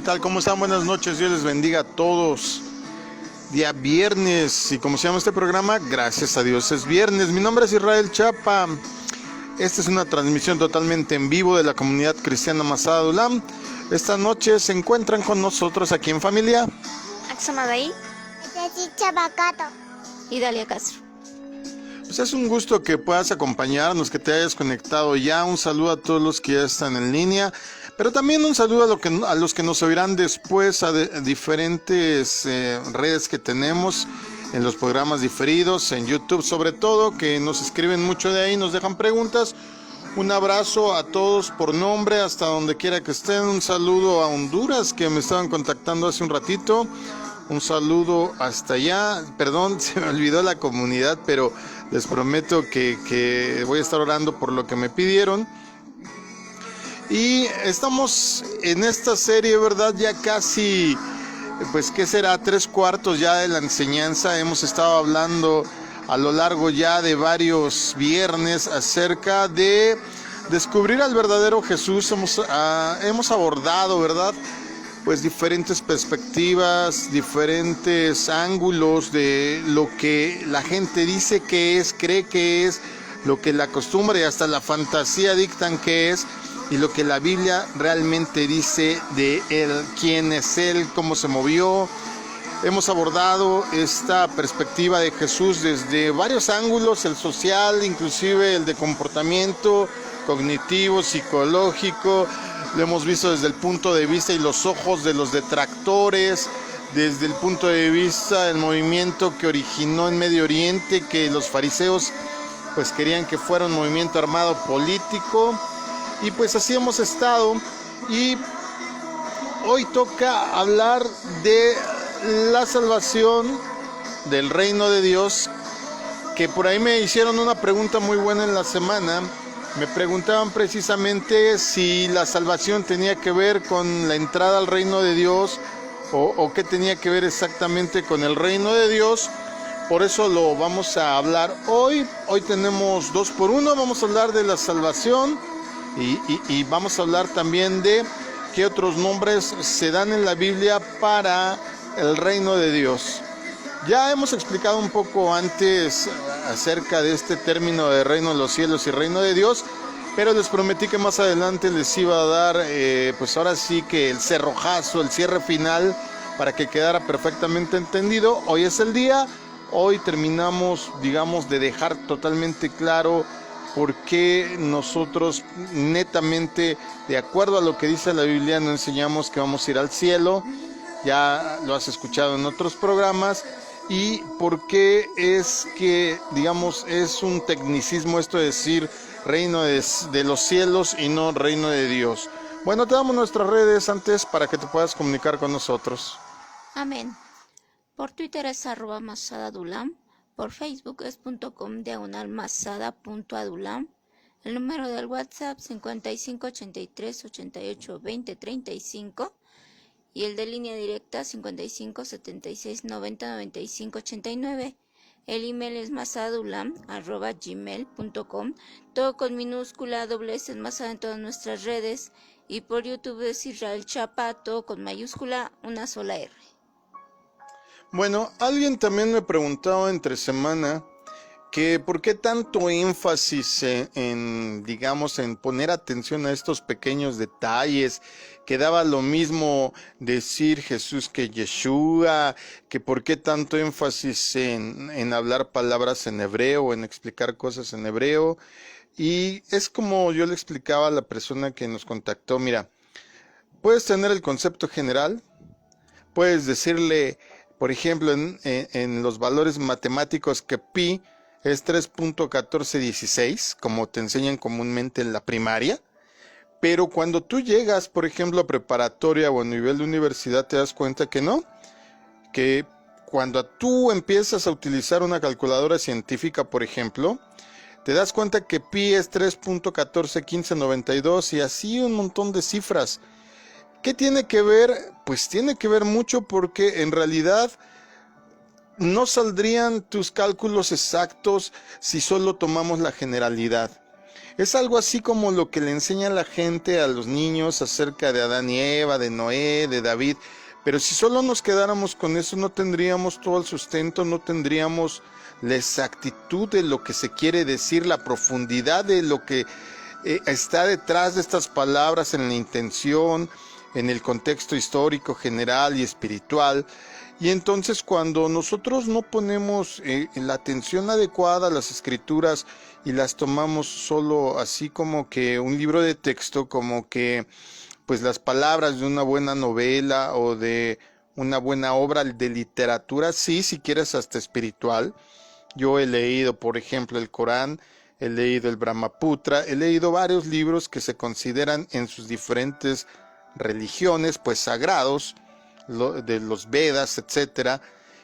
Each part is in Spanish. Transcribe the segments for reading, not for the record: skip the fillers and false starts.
tal? ¿Cómo están? Buenas noches, Dios les bendiga a todos. Día viernes, y como se llama este programa, gracias a Dios es viernes. Mi nombre es Israel Chapa. Esta es una transmisión totalmente en vivo de la comunidad cristiana Masada Adulam. Esta noche se encuentran con nosotros aquí en familia Axamaday y Dalia Castro. Pues es un gusto que puedas acompañarnos, que te hayas conectado ya. Un saludo a todos los que ya están en línea, pero también un saludo a los que nos oirán después a diferentes redes que tenemos en los programas diferidos, en YouTube sobre todo, que nos escriben mucho de ahí, nos dejan preguntas. Un abrazo a todos por nombre, hasta donde quiera que estén. Un saludo a Honduras, que me estaban contactando hace un ratito. Un saludo hasta allá. Perdón, se me olvidó la comunidad, pero les prometo que voy a estar orando por lo que me pidieron. Y estamos en esta serie, ¿verdad? Ya casi, pues, ¿qué será? 3/4 ya de la enseñanza. Hemos estado hablando a lo largo ya de varios viernes acerca de descubrir al verdadero Jesús. Hemos abordado, ¿verdad?, pues diferentes perspectivas, diferentes ángulos de lo que la gente dice que es, cree que es, lo que la costumbre y hasta la fantasía dictan que es, y lo que la Biblia realmente dice de él, quién es él, cómo se movió. Hemos abordado esta perspectiva de Jesús desde varios ángulos, el social, inclusive el de comportamiento cognitivo, psicológico. Lo hemos visto desde el punto de vista y los ojos de los detractores, desde el punto de vista del movimiento que originó en Medio Oriente, que los fariseos pues querían que fuera un movimiento armado político. Y pues así hemos estado, y hoy toca hablar de la salvación, del reino de Dios, que por ahí me hicieron una pregunta muy buena en la semana. Me preguntaban precisamente si la salvación tenía que ver con la entrada al reino de Dios o qué tenía que ver exactamente con el reino de Dios. Por eso lo vamos a hablar hoy. Hoy tenemos 2 por 1. Vamos a hablar de la salvación y vamos a hablar también de qué otros nombres se dan en la Biblia para el reino de Dios. Ya hemos explicado un poco antes acerca de este término de reino de los cielos y reino de Dios, pero les prometí que más adelante les iba a dar, pues ahora sí que el cerrojazo, el cierre final, para que quedara perfectamente entendido. Hoy es el día, hoy terminamos, digamos, de dejar totalmente claro por qué nosotros netamente, de acuerdo a lo que dice la Biblia, no enseñamos que vamos a ir al cielo. Ya lo has escuchado en otros programas. Y por qué es que, digamos, es un tecnicismo esto de decir reino de los cielos y no reino de Dios. Bueno, te damos nuestras redes antes para que te puedas comunicar con nosotros. Amén. Por Twitter es @masadadulam. Por Facebook es .com/masada.adulam. El número del WhatsApp 55 83 88 20 35. Y el de línea directa 55 76 90 95 89. El email es masadadulam@gmail.com. Todo con minúscula, doblez en masada en todas nuestras redes. Y por YouTube es Israel Chapa, todo con mayúscula, una sola R. Bueno, alguien también me preguntaba entre semana que por qué tanto énfasis digamos, en poner atención a estos pequeños detalles, que daba lo mismo decir Jesús que Yeshua, que por qué tanto énfasis en hablar palabras en hebreo, en explicar cosas en hebreo. Y es como yo le explicaba a la persona que nos contactó: mira, puedes tener el concepto general, puedes decirle, por ejemplo, en los valores matemáticos, que pi es 3.1416, como te enseñan comúnmente en la primaria. Pero cuando tú llegas, por ejemplo, a preparatoria o a nivel de universidad, te das cuenta que no. Que cuando tú empiezas a utilizar una calculadora científica, por ejemplo, te das cuenta que pi es 3.141592 y así un montón de cifras. ¿Qué tiene que ver? Pues tiene que ver mucho, porque en realidad no saldrían tus cálculos exactos si solo tomamos la generalidad. Es algo así como lo que le enseña la gente a los niños acerca de Adán y Eva, de Noé, de David. Pero si solo nos quedáramos con eso, no tendríamos todo el sustento, no tendríamos la exactitud de lo que se quiere decir, la profundidad de lo que está detrás de estas palabras en la intención, en el contexto histórico, general y espiritual. Y entonces cuando nosotros no ponemos la atención adecuada a las escrituras y las tomamos solo así como que un libro de texto, como que pues las palabras de una buena novela o de una buena obra de literatura, sí, si quieres hasta espiritual. Yo he leído, por ejemplo, el Corán, he leído el Brahmaputra, he leído varios libros que se consideran en sus diferentes religiones, pues sagrados, de los Vedas, etcétera.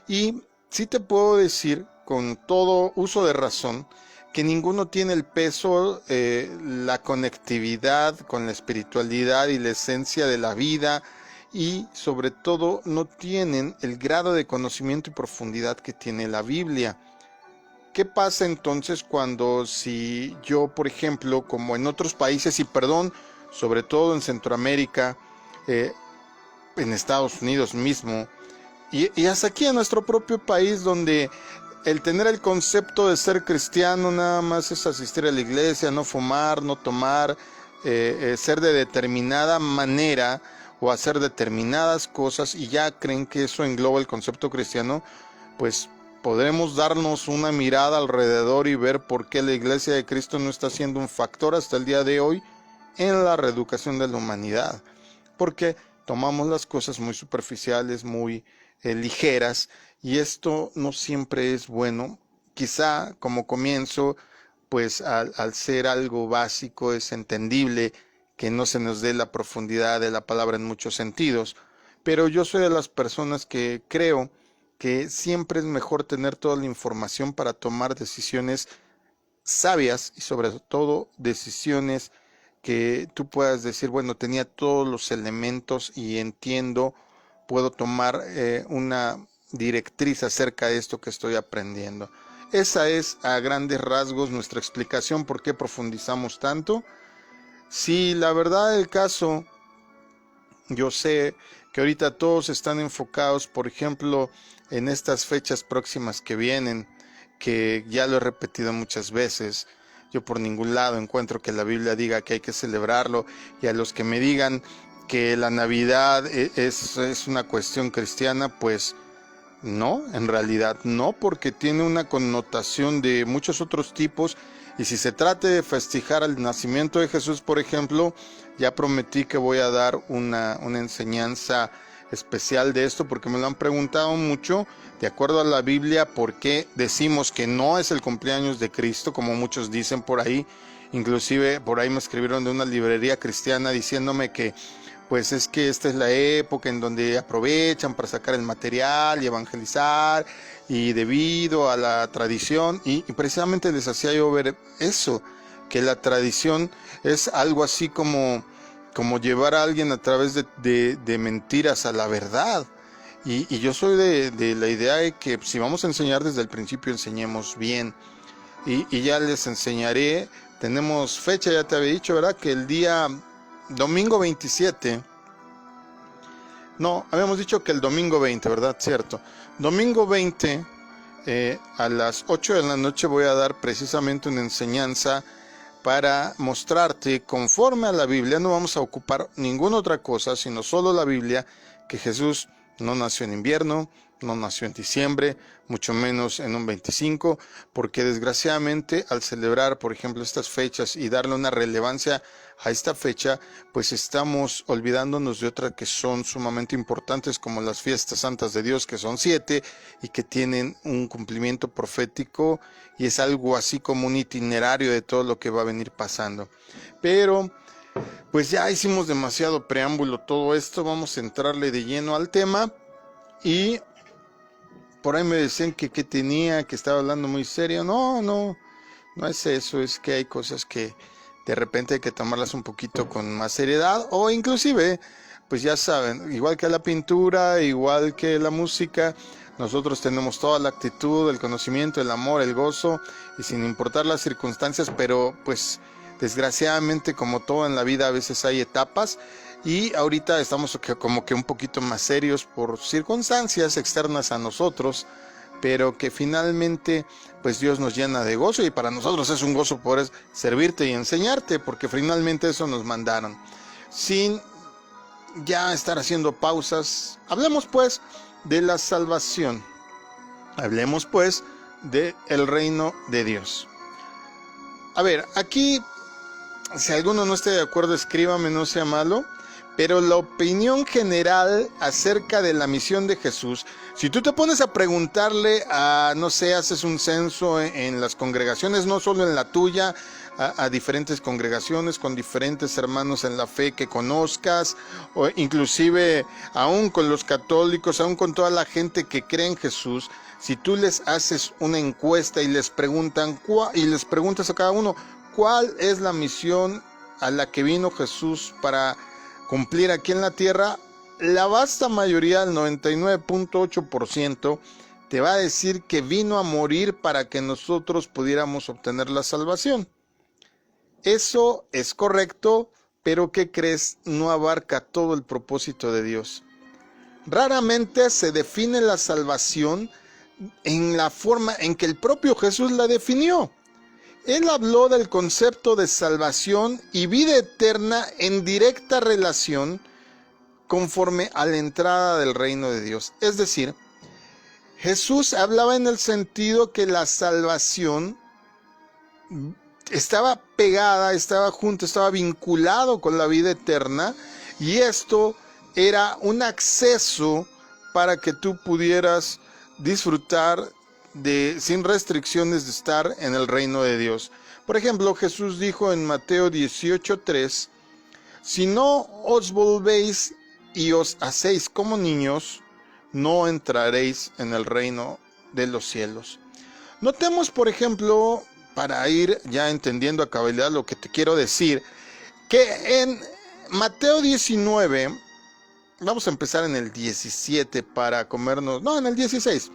Y sí te puedo decir, con todo uso de razón, que ninguno tiene el peso, la conectividad con la espiritualidad y la esencia de la vida, y sobre todo no tienen el grado de conocimiento y profundidad que tiene la Biblia. ¿Qué pasa entonces cuando si yo, por ejemplo, como en otros países, y perdón, sobre todo en Centroamérica, en Estados Unidos mismo, y hasta aquí en nuestro propio país, donde el tener el concepto de ser cristiano nada más es asistir a la iglesia, no fumar, no tomar, ser de determinada manera o hacer determinadas cosas, y ya creen que eso engloba el concepto cristiano, pues podremos darnos una mirada alrededor y ver por qué la Iglesia de Cristo no está siendo un factor hasta el día de hoy en la reeducación de la humanidad, porque tomamos las cosas muy superficiales, muy ligeras, y esto no siempre es bueno. Quizá como comienzo, pues al ser algo básico es entendible que no se nos dé la profundidad de la palabra en muchos sentidos, pero yo soy de las personas que creo que siempre es mejor tener toda la información para tomar decisiones sabias y sobre todo decisiones que tú puedas decir, bueno, tenía todos los elementos y entiendo, puedo tomar una directriz acerca de esto que estoy aprendiendo. Esa es a grandes rasgos nuestra explicación por qué profundizamos tanto. Si la verdad del caso, yo sé que ahorita todos están enfocados, por ejemplo, en estas fechas próximas que vienen, que ya lo he repetido muchas veces. Yo por ningún lado encuentro que la Biblia diga que hay que celebrarlo, y a los que me digan que la Navidad es una cuestión cristiana, pues no, en realidad no, porque tiene una connotación de muchos otros tipos. Y si se trata de festejar el nacimiento de Jesús, por ejemplo, ya prometí que voy a dar una enseñanza especial de esto, porque me lo han preguntado mucho, de acuerdo a la Biblia, por qué decimos que no es el cumpleaños de Cristo, como muchos dicen por ahí. Inclusive por ahí me escribieron de una librería cristiana diciéndome que pues es que esta es la época en donde aprovechan para sacar el material y evangelizar, y debido a la tradición, y precisamente les hacía yo ver eso, que la tradición es algo así como llevar a alguien a través de mentiras a la verdad. Y yo soy de la idea de que si vamos a enseñar desde el principio, enseñemos bien. Y ya les enseñaré, tenemos fecha, ya te había dicho, ¿verdad? Que el día domingo 27, no, habíamos dicho que el domingo 20, ¿verdad? Cierto. Domingo 20, a las 8 de la noche voy a dar precisamente una enseñanza para mostrarte, conforme a la Biblia, no vamos a ocupar ninguna otra cosa, sino solo la Biblia, que Jesús no nació en invierno, no nació en diciembre, mucho menos en un 25, porque desgraciadamente al celebrar, por ejemplo, estas fechas y darle una relevancia a esta fecha, pues estamos olvidándonos de otras que son sumamente importantes, como las fiestas santas de Dios, que son 7 y que tienen un cumplimiento profético, y es algo así como un itinerario de todo lo que va a venir pasando. Pero pues ya hicimos demasiado preámbulo todo esto, vamos a entrarle de lleno al tema. Y por ahí me decían que tenía, que estaba hablando muy serio. No es eso, es que hay cosas que de repente hay que tomarlas un poquito con más seriedad, o inclusive, pues ya saben, igual que la pintura, igual que la música, nosotros tenemos toda la actitud, el conocimiento, el amor, el gozo, y sin importar las circunstancias, pero pues Desgraciadamente, como todo en la vida, a veces hay etapas, y ahorita estamos como que un poquito más serios por circunstancias externas a nosotros, pero que finalmente pues Dios nos llena de gozo, y para nosotros es un gozo poder servirte y enseñarte, porque finalmente eso nos mandaron. Sin ya estar haciendo pausas, hablemos pues de la salvación, hablemos pues del reino de Dios. A ver, aquí, si alguno no esté de acuerdo, escríbame, no sea malo. Pero la opinión general acerca de la misión de Jesús, si tú te pones a preguntarle no sé, haces un censo en las congregaciones, no solo en la tuya, a diferentes congregaciones con diferentes hermanos en la fe que conozcas, o inclusive aún con los católicos, aún con toda la gente que cree en Jesús, si tú les haces una encuesta y les preguntas a cada uno, ¿cuál es la misión a la que vino Jesús para cumplir aquí en la tierra? La vasta mayoría, el 99.8%, te va a decir que vino a morir para que nosotros pudiéramos obtener la salvación. Eso es correcto, pero ¿qué crees? No abarca todo el propósito de Dios. Raramente se define la salvación en la forma en que el propio Jesús la definió. Él habló del concepto de salvación y vida eterna en directa relación conforme a la entrada del reino de Dios. Es decir, Jesús hablaba en el sentido que la salvación estaba pegada, estaba junto, estaba vinculado con la vida eterna, y esto era un acceso para que tú pudieras disfrutar sin restricciones de estar en el reino de Dios. Por ejemplo, Jesús dijo en Mateo 18:3, si no os volvéis y os hacéis como niños, no entraréis en el reino de los cielos. Notemos, por ejemplo, para ir ya entendiendo a cabalidad lo que te quiero decir, que en Mateo 19, vamos a empezar en el 17 en el 16,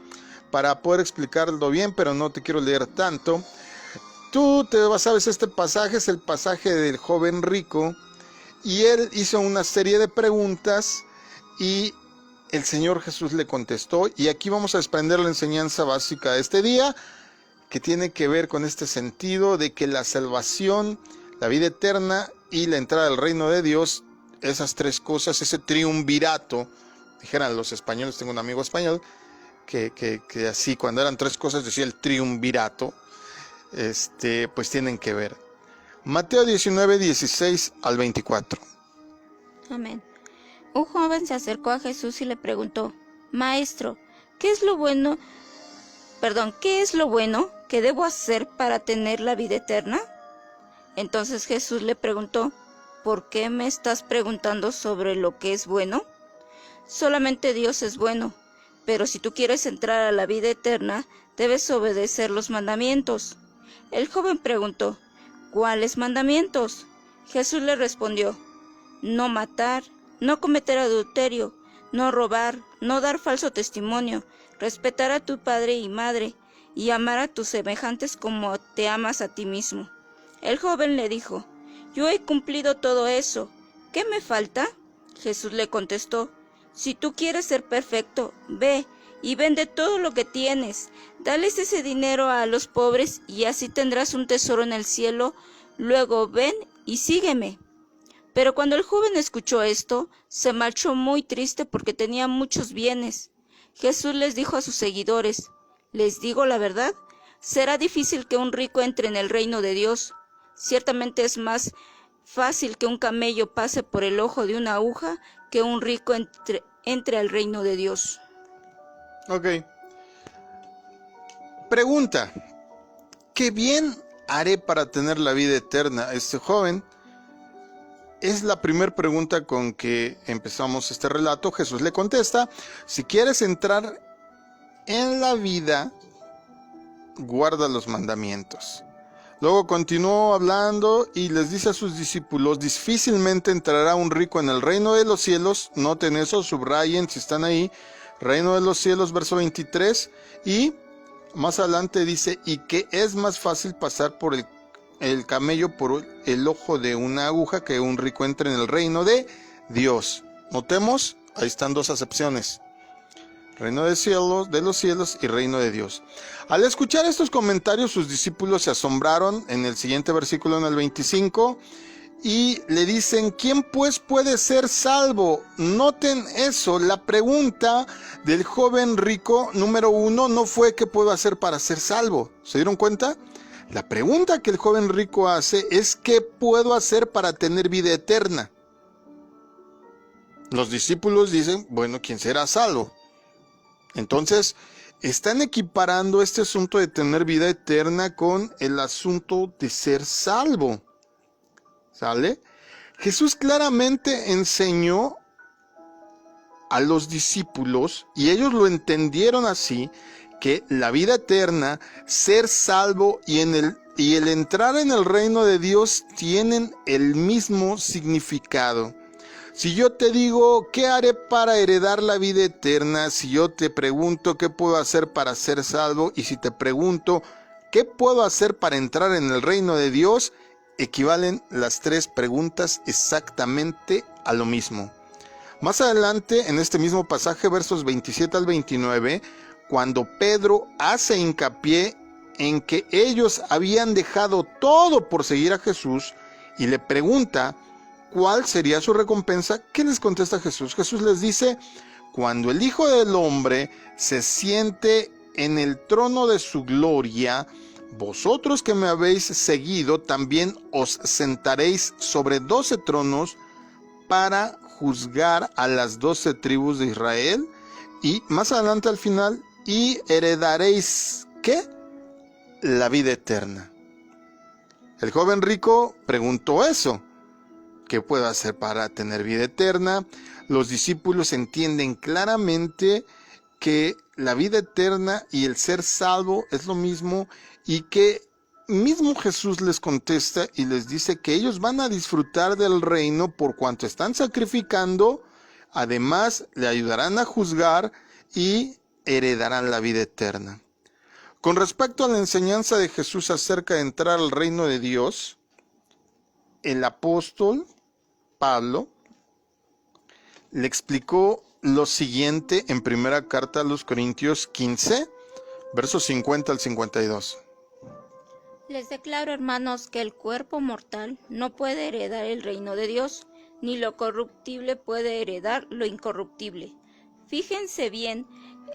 para poder explicarlo bien, pero no te quiero leer tanto. Tú sabes, este pasaje es el pasaje del joven rico, y él hizo una serie de preguntas y el Señor Jesús le contestó, y aquí vamos a desprender la enseñanza básica de este día, que tiene que ver con este sentido de que la salvación, la vida eterna y la entrada al reino de Dios, esas tres cosas, ese triunvirato, dijeran los españoles, tengo un amigo español, que así cuando eran tres cosas decía el triunvirato, pues tienen que ver. Mateo 19, 16 al 24. Amén. Un joven se acercó a Jesús y le preguntó, Maestro, ¿qué es lo bueno que debo hacer para tener la vida eterna? Entonces Jesús le preguntó, ¿por qué me estás preguntando sobre lo que es bueno? Solamente Dios es bueno. Pero si tú quieres entrar a la vida eterna, debes obedecer los mandamientos. El joven preguntó, ¿cuáles mandamientos? Jesús le respondió, no matar, no cometer adulterio, no robar, no dar falso testimonio, respetar a tu padre y madre, y amar a tus semejantes como te amas a ti mismo. El joven le dijo, yo he cumplido todo eso, ¿qué me falta? Jesús le contestó, si tú quieres ser perfecto, ve y vende todo lo que tienes, dales ese dinero a los pobres y así tendrás un tesoro en el cielo, luego ven y sígueme. Pero cuando el joven escuchó esto, se marchó muy triste porque tenía muchos bienes. Jesús les dijo a sus seguidores, les digo la verdad, será difícil que un rico entre en el reino de Dios. Ciertamente es más fácil que un camello pase por el ojo de una aguja que un rico entre al reino de Dios. Ok. Pregunta, ¿qué bien haré para tener la vida eterna? Este joven, es la primera pregunta con que empezamos este relato. Jesús le contesta, si quieres entrar en la vida, guarda los mandamientos. Luego continuó hablando y les dice a sus discípulos, difícilmente entrará un rico en el reino de los cielos. Noten eso, subrayen si están ahí, reino de los cielos, verso 23, y más adelante dice, y que es más fácil pasar por el el camello por el ojo de una aguja que un rico entre en el reino de Dios. Notemos, ahí están dos acepciones: reino de los cielos y reino de Dios. Al escuchar estos comentarios, sus discípulos se asombraron. En el siguiente versículo, en el 25, y le dicen: ¿quién pues puede ser salvo? Noten eso, la pregunta del joven rico número 1 no fue ¿qué puedo hacer para ser salvo? ¿Se dieron cuenta? La pregunta que el joven rico hace es ¿qué puedo hacer para tener vida eterna? Los discípulos dicen: bueno, ¿quién será salvo? Entonces, están equiparando este asunto de tener vida eterna con el asunto de ser salvo. ¿Sale? Jesús claramente enseñó a los discípulos, y ellos lo entendieron así, que la vida eterna, ser salvo y el entrar en el reino de Dios tienen el mismo significado. Si yo te digo, ¿qué haré para heredar la vida eterna? Si yo te pregunto, ¿qué puedo hacer para ser salvo? Y si te pregunto, ¿qué puedo hacer para entrar en el reino de Dios? Equivalen las tres preguntas exactamente a lo mismo. Más adelante, en este mismo pasaje, versos 27 al 29, cuando Pedro hace hincapié en que ellos habían dejado todo por seguir a Jesús y le pregunta ¿cuál sería su recompensa? ¿Qué les contesta Jesús? Jesús les dice: cuando el Hijo del Hombre se siente en el trono de su gloria, vosotros que me habéis seguido también os sentaréis sobre 12 tronos para juzgar a las 12 tribus de Israel. Y más adelante al final, y heredaréis, ¿qué? La vida eterna. El joven rico preguntó eso: ¿qué puedo hacer para tener vida eterna? Los discípulos entienden claramente que la vida eterna y el ser salvo es lo mismo, y que mismo Jesús les contesta y les dice que ellos van a disfrutar del reino por cuanto están sacrificando, además le ayudarán a juzgar y heredarán la vida eterna. Con respecto a la enseñanza de Jesús acerca de entrar al reino de Dios, el apóstol Pablo le explicó lo siguiente en primera carta a los Corintios 15, versos 50 al 52. Les declaro, hermanos, que el cuerpo mortal no puede heredar el reino de Dios, ni lo corruptible puede heredar lo incorruptible. Fíjense bien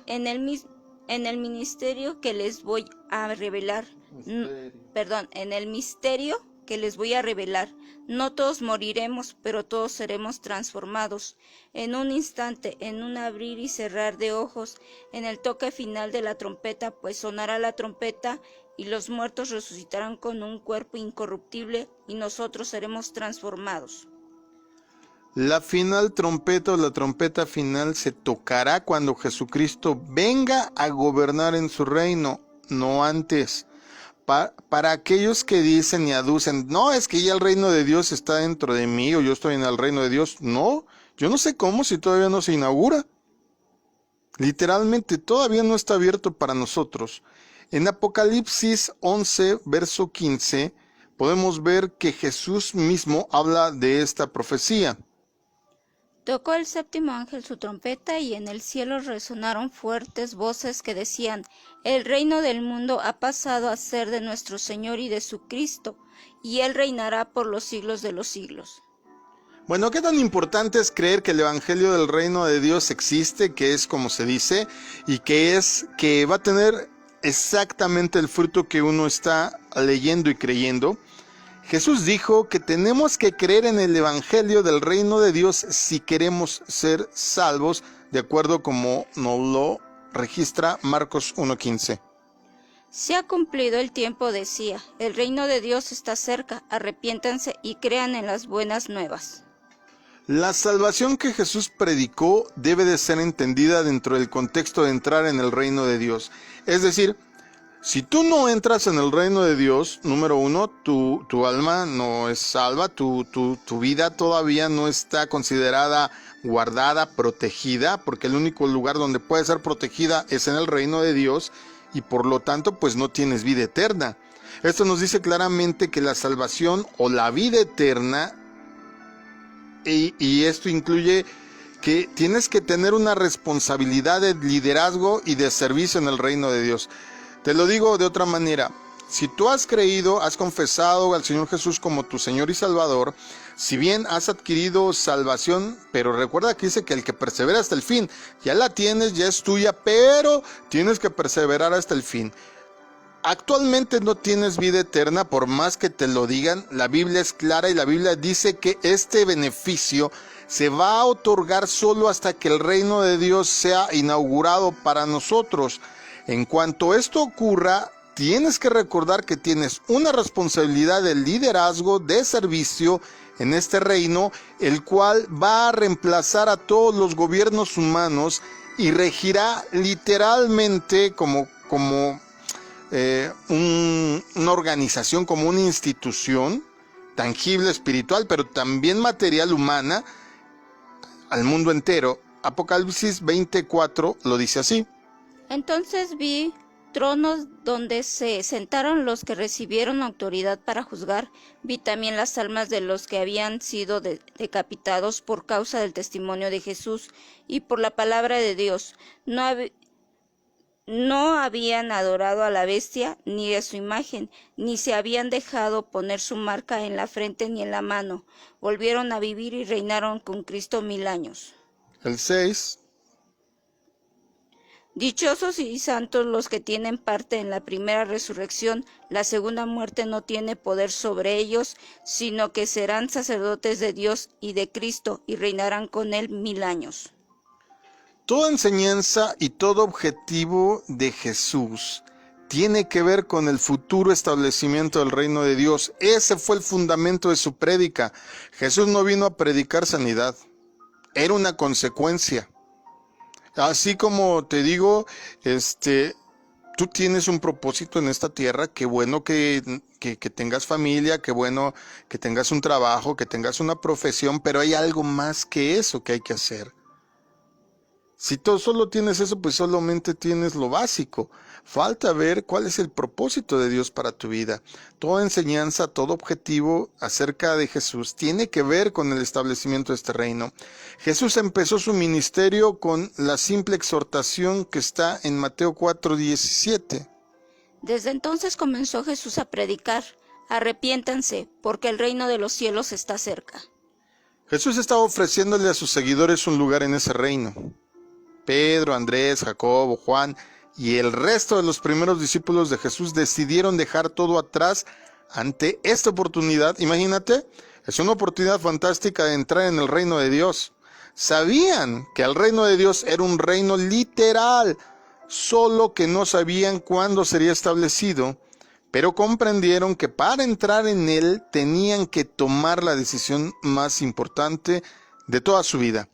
en el ministerio que les voy a revelar. En el misterio que les voy a revelar. No todos moriremos, pero todos seremos transformados. En un instante, en un abrir y cerrar de ojos, en el toque final de la trompeta, pues sonará la trompeta, y los muertos resucitarán con un cuerpo incorruptible, y nosotros seremos transformados. La final trompeta o la trompeta final se tocará cuando Jesucristo venga a gobernar en su reino, no antes. Para aquellos que dicen y aducen, no, es que ya el reino de Dios está dentro de mí, o yo estoy en el reino de Dios. No, yo no sé cómo si todavía no se inaugura. Literalmente todavía no está abierto para nosotros. En Apocalipsis 11, verso 15, podemos ver que Jesús mismo habla de esta profecía. Tocó el séptimo ángel su trompeta, y en el cielo resonaron fuertes voces que decían: el reino del mundo ha pasado a ser de nuestro Señor y de su Cristo, y Él reinará por los siglos de los siglos. Bueno, ¿qué tan importante es creer que el evangelio del reino de Dios existe, que es como se dice, y que va a tener exactamente el fruto que uno está leyendo y creyendo? Jesús dijo que tenemos que creer en el evangelio del reino de Dios si queremos ser salvos, de acuerdo como nos lo registra Marcos 1:15. Se ha cumplido el tiempo, decía, el reino de Dios está cerca, arrepiéntanse y crean en las buenas nuevas. La salvación que Jesús predicó debe de ser entendida dentro del contexto de entrar en el reino de Dios. Es decir, si tú no entras en el reino de Dios, número uno, tu alma no es salva, tu vida todavía no está considerada guardada, protegida, porque el único lugar donde puede ser protegida es en el reino de Dios, y por lo tanto pues no tienes vida eterna. Esto nos dice claramente que la salvación o la vida eterna, y esto incluye que tienes que tener una responsabilidad de liderazgo y de servicio en el reino de Dios. Te lo digo de otra manera. Si tú has creído, has confesado al Señor Jesús como tu Señor y Salvador, si bien has adquirido salvación, pero recuerda que dice que el que persevera hasta el fin, ya la tienes, ya es tuya, pero tienes que perseverar hasta el fin. Actualmente no tienes vida eterna, por más que te lo digan. La Biblia es clara y la Biblia dice que este beneficio se va a otorgar solo hasta que el reino de Dios sea inaugurado para nosotros. En cuanto esto ocurra, tienes que recordar que tienes una responsabilidad de liderazgo, de servicio en este reino, el cual va a reemplazar a todos los gobiernos humanos y regirá literalmente como una organización, como una institución tangible, espiritual, pero también material, humana, al mundo entero. Apocalipsis 24 lo dice así. Entonces vi tronos donde se sentaron los que recibieron autoridad para juzgar. Vi también las almas de los que habían sido decapitados por causa del testimonio de Jesús y por la palabra de Dios. No habían adorado a la bestia ni a su imagen, ni se habían dejado poner su marca en la frente ni en la mano. Volvieron a vivir y reinaron con Cristo 1000 años. El 6. Dichosos y santos los que tienen parte en la primera resurrección. La segunda muerte no tiene poder sobre ellos, sino que serán sacerdotes de Dios y de Cristo y reinarán con él 1000 años. Toda enseñanza y todo objetivo de Jesús tiene que ver con el futuro establecimiento del reino de Dios. Ese fue el fundamento de su prédica. Jesús no vino a predicar sanidad, era una consecuencia. Así como te digo, tú tienes un propósito en esta tierra. Qué bueno que tengas familia, qué bueno que tengas un trabajo, que tengas una profesión, pero hay algo más que eso que hay que hacer. Si tú solo tienes eso, pues solamente tienes lo básico. Falta ver cuál es el propósito de Dios para tu vida. Toda enseñanza, todo objetivo acerca de Jesús tiene que ver con el establecimiento de este reino. Jesús empezó su ministerio con la simple exhortación que está en Mateo 4:17. Desde entonces comenzó Jesús a predicar: arrepiéntanse, porque el reino de los cielos está cerca. Jesús estaba ofreciéndole a sus seguidores un lugar en ese reino. Pedro, Andrés, Jacobo, Juan y el resto de los primeros discípulos de Jesús decidieron dejar todo atrás ante esta oportunidad. Imagínate, es una oportunidad fantástica de entrar en el reino de Dios. Sabían que el reino de Dios era un reino literal, solo que no sabían cuándo sería establecido, pero comprendieron que para entrar en él tenían que tomar la decisión más importante de toda su vida.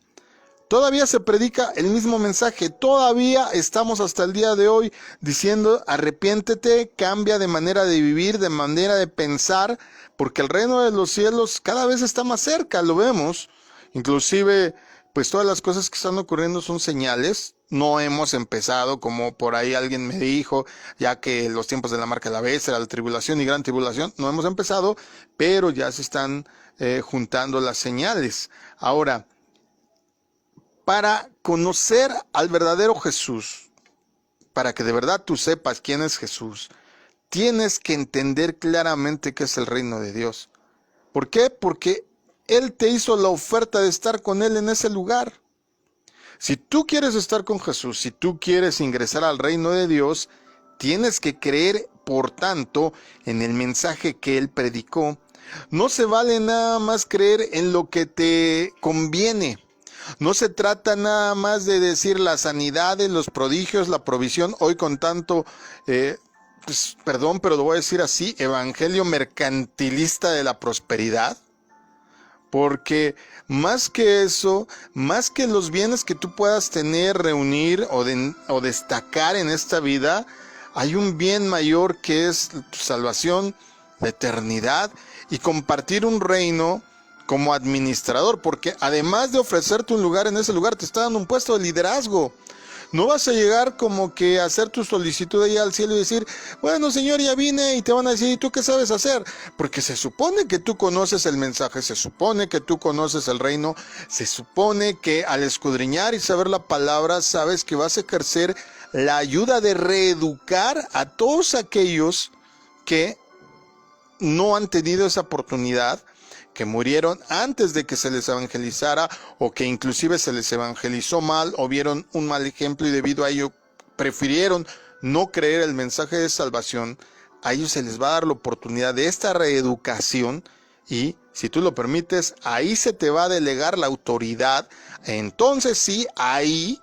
Todavía se predica el mismo mensaje, todavía estamos hasta el día de hoy diciendo: arrepiéntete, cambia de manera de vivir, de manera de pensar, porque el reino de los cielos cada vez está más cerca, lo vemos. Inclusive, pues todas las cosas que están ocurriendo son señales. No hemos empezado, como por ahí alguien me dijo, ya que los tiempos de la marca de la bestia, la tribulación y gran tribulación, no hemos empezado, pero ya se están juntando las señales. Ahora, para conocer al verdadero Jesús, para que de verdad tú sepas quién es Jesús, tienes que entender claramente qué es el reino de Dios. ¿Por qué? Porque Él te hizo la oferta de estar con Él en ese lugar. Si tú quieres estar con Jesús, si tú quieres ingresar al reino de Dios, tienes que creer, por tanto, en el mensaje que Él predicó. No se vale nada más creer en lo que te conviene. No se trata nada más de decir las sanidades, los prodigios, la provisión. Hoy con tanto, perdón, pero lo voy a decir así, evangelio mercantilista de la prosperidad. Porque más que eso, más que los bienes que tú puedas tener, reunir o destacar en esta vida, hay un bien mayor que es tu salvación, la eternidad y compartir un reino como administrador, porque además de ofrecerte un lugar en ese lugar, te está dando un puesto de liderazgo. No vas a llegar como que a hacer tu solicitud allá al cielo y decir, bueno, Señor, ya vine, y te van a decir, ¿y tú qué sabes hacer? Porque se supone que tú conoces el mensaje, se supone que tú conoces el reino, se supone que al escudriñar y saber la palabra, sabes que vas a ejercer la ayuda de reeducar a todos aquellos que no han tenido esa oportunidad, que murieron antes de que se les evangelizara, o que inclusive se les evangelizó mal, o vieron un mal ejemplo y debido a ello prefirieron no creer el mensaje de salvación. A ellos se les va a dar la oportunidad de esta reeducación, y si tú lo permites, ahí se te va a delegar la autoridad. Entonces sí, ahí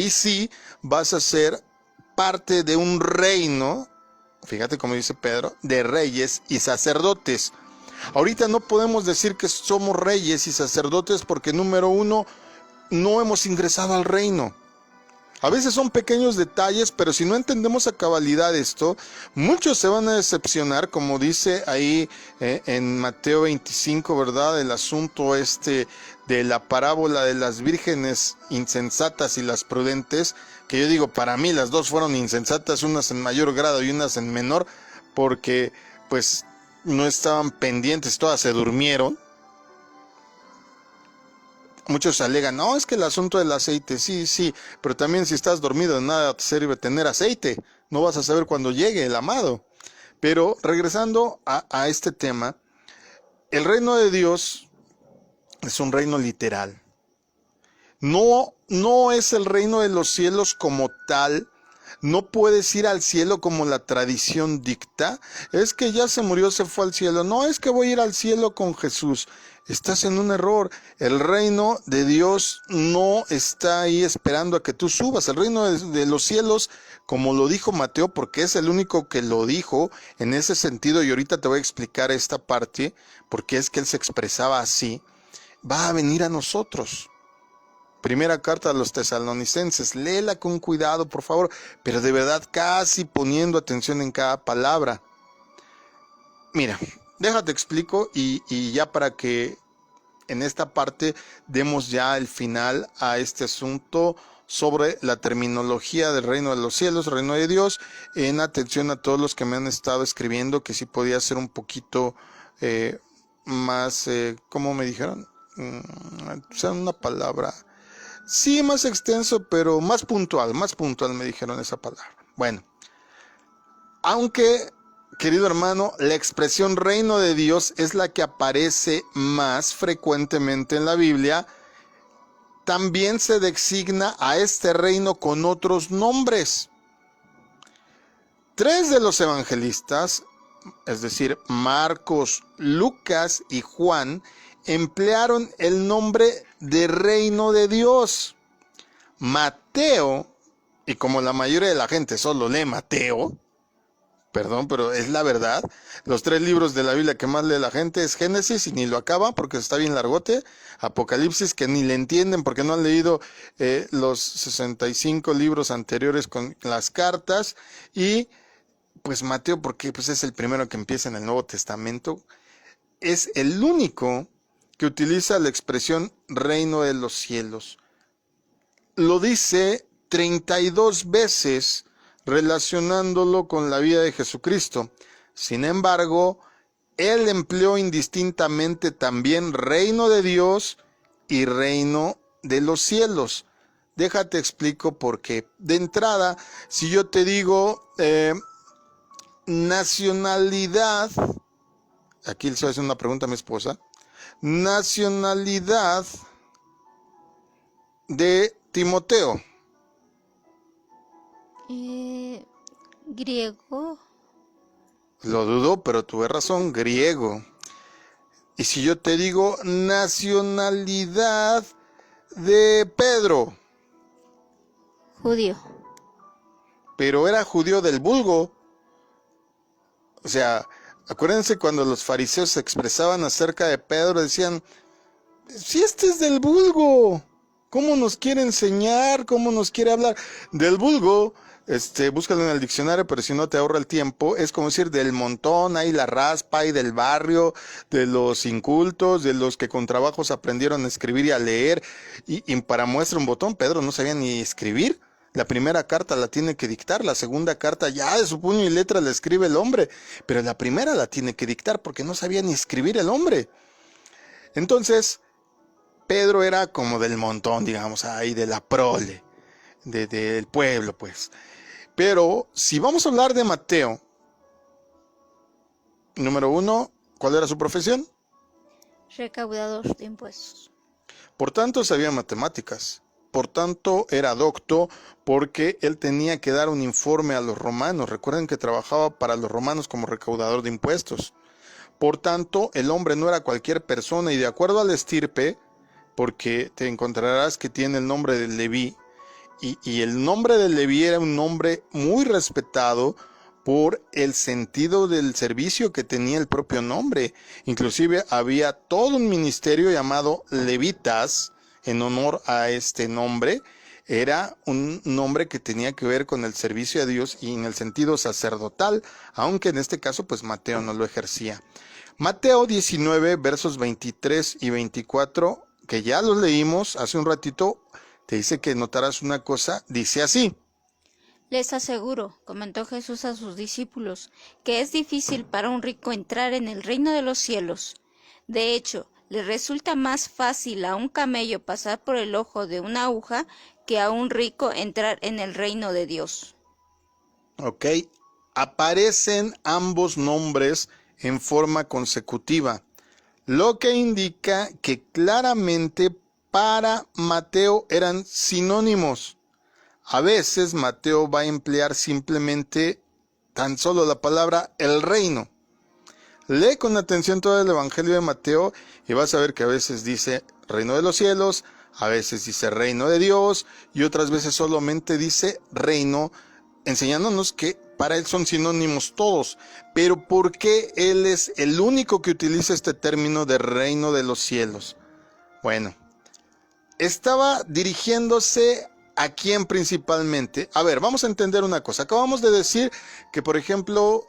sí vas a ser parte de un reino, fíjate como dice Pedro, de reyes y sacerdotes. Ahorita no podemos decir que somos reyes y sacerdotes porque, número uno, no hemos ingresado al reino. A veces son pequeños detalles, pero si no entendemos a cabalidad esto, muchos se van a decepcionar, como dice ahí en Mateo 25, ¿verdad? El asunto de la parábola de las vírgenes insensatas y las prudentes, que yo digo, para mí las dos fueron insensatas, unas en mayor grado y unas en menor, porque pues no estaban pendientes, todas se durmieron. Muchos alegan, no, es que el asunto del aceite, sí, pero también si estás dormido de nada te sirve tener aceite, no vas a saber cuándo llegue el amado. Pero regresando a este tema, el reino de Dios es un reino literal. No es el reino de los cielos como tal. No puedes ir al cielo como la tradición dicta. Es que ya se murió, se fue al cielo. No, es que voy a ir al cielo con Jesús. Estás en un error. El reino de Dios no está ahí esperando a que tú subas. El reino de los cielos, como lo dijo Mateo, porque es el único que lo dijo en ese sentido, y ahorita te voy a explicar esta parte, porque es que él se expresaba así, va a venir a nosotros. Primera carta a los tesalonicenses, léela con cuidado, por favor, pero de verdad casi poniendo atención en cada palabra. Mira, déjate explico y ya para que en esta parte demos ya el final a este asunto sobre la terminología del reino de los cielos, reino de Dios, en atención a todos los que me han estado escribiendo, que sí podía ser un poquito más, ¿cómo me dijeron? O sea, una palabra... Sí, más extenso, pero más puntual me dijeron esa palabra. Bueno, aunque, querido hermano, la expresión reino de Dios es la que aparece más frecuentemente en la Biblia, también se designa a este reino con otros nombres. 3 de los evangelistas, es decir, Marcos, Lucas y Juan, emplearon el nombre de reino de Dios. Mateo, y como la mayoría de la gente solo lee Mateo, perdón, pero es la verdad, los 3 libros de la Biblia que más lee la gente es Génesis y ni lo acaba porque está bien largote, Apocalipsis que ni le entienden porque no han leído los 65 libros anteriores con las cartas, y pues Mateo porque pues es el primero que empieza en el Nuevo Testamento, es el único que utiliza la expresión reino de los cielos. Lo dice 32 veces relacionándolo con la vida de Jesucristo. Sin embargo, él empleó indistintamente también reino de Dios y reino de los cielos. Déjate explico por qué. De entrada, si yo te digo nacionalidad, aquí le estoy haciendo una pregunta a mi esposa, nacionalidad de Timoteo. Griego. Lo dudo, pero tuve razón, griego. Y si yo te digo nacionalidad de Pedro. Judío. Pero era judío del vulgo. O sea, acuérdense cuando los fariseos se expresaban acerca de Pedro, decían, si este es del vulgo, ¿cómo nos quiere enseñar? ¿Cómo nos quiere hablar? Del vulgo, búscalo en el diccionario, pero si no te ahorra el tiempo, es como decir del montón, ahí la raspa, ahí del barrio, de los incultos, de los que con trabajos aprendieron a escribir y a leer, y para muestra un botón, Pedro no sabía ni escribir. La primera carta la tiene que dictar, la segunda carta ya de su puño y letra la escribe el hombre, pero la primera la tiene que dictar porque no sabía ni escribir el hombre. Entonces, Pedro era como del montón, digamos, ahí de la prole, del pueblo, pues. Pero si vamos a hablar de Mateo, número 1, ¿cuál era su profesión? Recaudador de impuestos. Por tanto, sabía matemáticas. Por tanto, era docto porque él tenía que dar un informe a los romanos. Recuerden que trabajaba para los romanos como recaudador de impuestos. Por tanto, el hombre no era cualquier persona y de acuerdo al estirpe, porque te encontrarás que tiene el nombre de Leví, y el nombre de Leví era un nombre muy respetado por el sentido del servicio que tenía el propio nombre. Inclusive había todo un ministerio llamado levitas en honor a este nombre. Era un nombre que tenía que ver con el servicio a Dios y en el sentido sacerdotal, aunque en este caso pues Mateo no lo ejercía. Mateo 19 versos 23 y 24, que ya los leímos hace un ratito, te dice que notarás una cosa, dice así. Les aseguro, comentó Jesús a sus discípulos, que es difícil para un rico entrar en el reino de los cielos. De hecho, le resulta más fácil a un camello pasar por el ojo de una aguja que a un rico entrar en el reino de Dios. Ok, aparecen ambos nombres en forma consecutiva, lo que indica que claramente para Mateo eran sinónimos. A veces Mateo va a emplear simplemente tan solo la palabra el reino. Lee con atención todo el Evangelio de Mateo y vas a ver que a veces dice reino de los cielos, a veces dice reino de Dios y otras veces solamente dice reino, enseñándonos que para él son sinónimos todos. Pero ¿por qué él es el único que utiliza este término de reino de los cielos? Bueno, estaba dirigiéndose ¿a quién principalmente? A ver, vamos a entender una cosa. Acabamos de decir que, por ejemplo,